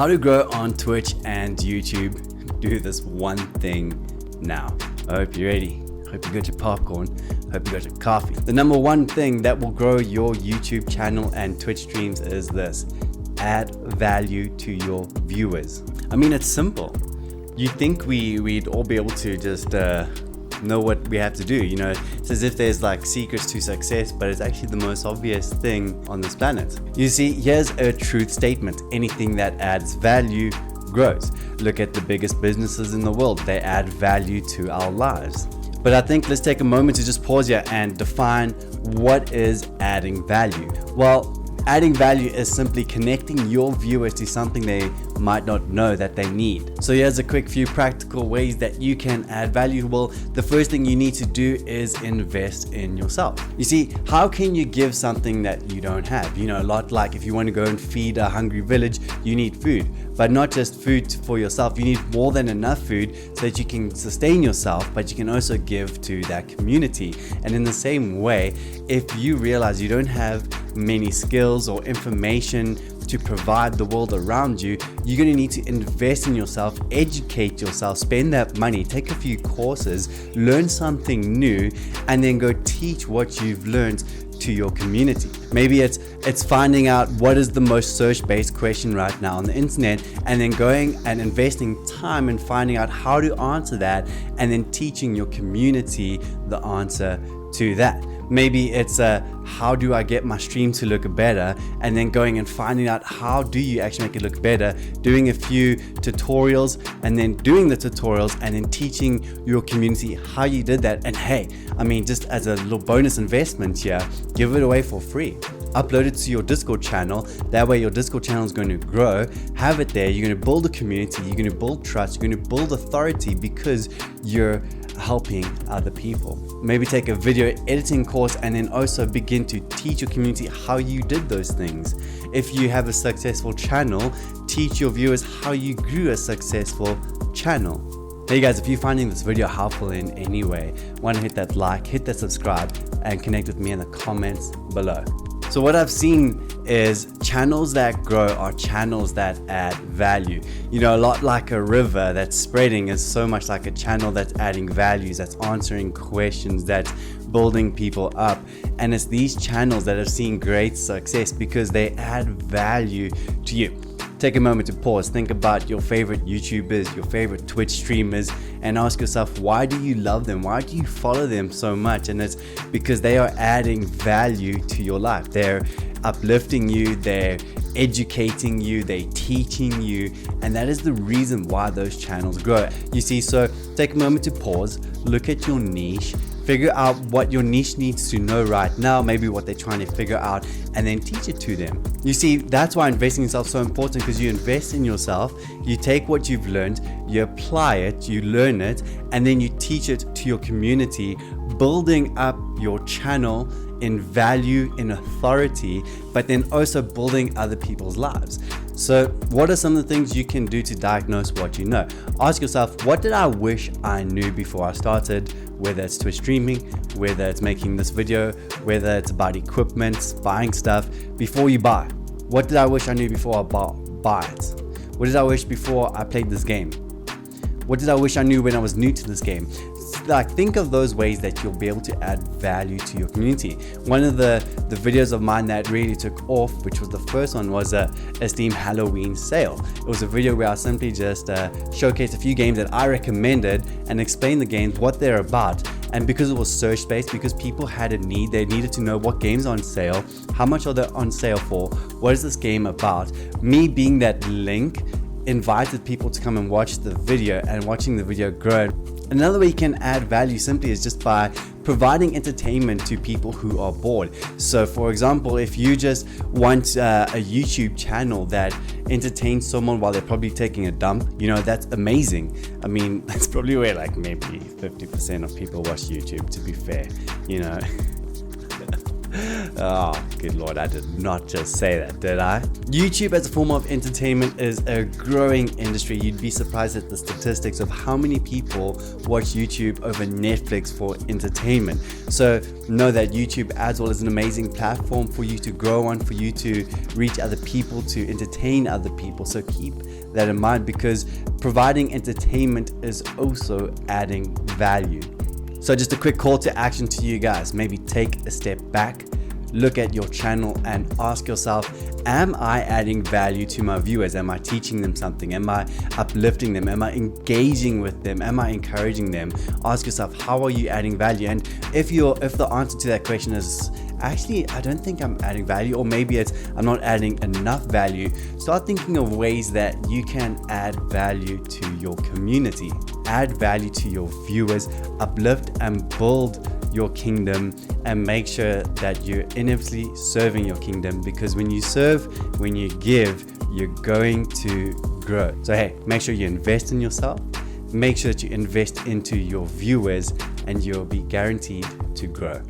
How to grow on Twitch and YouTube. Do this one thing now. I hope you're ready. Hope you got your popcorn. Hope you got your coffee. The number one thing that will grow your YouTube channel and Twitch streams is this: add value to your viewers. I mean, it's simple. You'd think we'd all be able to just know what we have to do. You know, it's as if there's like secrets to success, but it's actually the most obvious thing on this planet. You see, here's a truth statement: anything that adds value grows. Look at the biggest businesses in the world. They add value to our lives. But I think let's take a moment to just pause here and define what is adding value. Well, adding value is simply connecting your viewers to something they might not know that they need. So here's a quick few practical ways that you can add value. Well, the first thing you need to do is invest in yourself. You see, how can you give something that you don't have? You know, a lot like if you want to go and feed a hungry village, you need food. But not just food for yourself, you need more than enough food so that you can sustain yourself, but you can also give to that community. And in the same way, if you realize you don't have many skills or information to provide the world around you, you're going to need to invest in yourself, educate yourself, spend that money, take a few courses, learn something new, and then go teach what you've learned to your community. Maybe it's finding out what is the most search-based question right now on the internet, and then going and investing time and finding out how to answer that, and then teaching your community the answer to that. Maybe it's how do I get my stream to look better, and then going and finding out how do you actually make it look better, doing a few tutorials, and then doing the tutorials and then teaching your community how you did that. And hey, I mean, just as a little bonus investment here, give it away for free. Upload it to your Discord channel. That way your Discord channel is going to grow. Have it there. You're going to build a community. You're going to build trust. You're going to build authority because you're helping other people. Maybe take a video editing course and then also begin to teach your community how you did those things. If you have a successful channel, teach your viewers how you grew a successful channel. Hey guys, if you're finding this video helpful in any way, why not hit that like, hit that subscribe, and connect with me in the comments below. So what I've seen is channels that grow are channels that add value. You know, a lot like a river that's spreading is so much like a channel that's adding values, that's answering questions, that's building people up. And it's these channels that have seen great success because they add value to you. Take a moment to pause, think about your favorite YouTubers, your favorite Twitch streamers, and ask yourself, why do you love them? Why do you follow them so much? And it's because they are adding value to your life. They're uplifting you, they're educating you, they're teaching you, and that is the reason why those channels grow. You see, so take a moment to pause, look at your niche, figure out what your niche needs to know right now, maybe what they're trying to figure out, and then teach it to them. You see, that's why investing in yourself is so important, because you invest in yourself, you take what you've learned, you apply it, you learn it, and then you teach it to your community, building up your channel in value, in authority, but then also building other people's lives. So what are some of the things you can do to diagnose what you know? Ask yourself, what did I wish I knew before I started? Whether it's Twitch streaming, whether it's making this video, whether it's about equipment, buying stuff, before you buy. What did I wish I knew before I buy it? What did I wish before I played this game? What did I wish I knew when I was new to this game? Like, think of those ways that you'll be able to add value to your community. One of the videos of mine that really took off, which was the first one, was a Steam Halloween sale. It was a video where I simply just showcased a few games that I recommended and explained the games, what they're about. And because it was search based, because people had a need, they needed to know what games are on sale, how much are they on sale for, what is this game about. Me being that link invited people to come and watch the video, and watching the video grow. Another way you can add value simply is just by providing entertainment to people who are bored. So for example, if you just want a YouTube channel that entertains someone while they're probably taking a dump, you know, that's amazing. I mean, that's probably where like maybe 50% of people watch YouTube, to be fair, you know. Oh, good Lord, I did not just say that, did I? YouTube as a form of entertainment is a growing industry. You'd be surprised at the statistics of how many people watch YouTube over Netflix for entertainment. So know that YouTube as well is an amazing platform for you to grow on, for you to reach other people, to entertain other people. So keep that in mind, because providing entertainment is also adding value. So just a quick call to action to you guys. Maybe take a step back, look at your channel and ask yourself, am I adding value to my viewers? Am I teaching them something? Am I uplifting them? Am I engaging with them? Am I encouraging them? Ask yourself, how are you adding value? And if the answer to that question is, actually, I don't think I'm adding value, or maybe it's I'm not adding enough value, start thinking of ways that you can add value to your community, add value to your viewers, uplift and build your kingdom, and make sure that you're inevitably serving your kingdom, because when you serve, when you give, you're going to grow. So hey, make sure you invest in yourself, make sure that you invest into your viewers, and you'll be guaranteed to grow.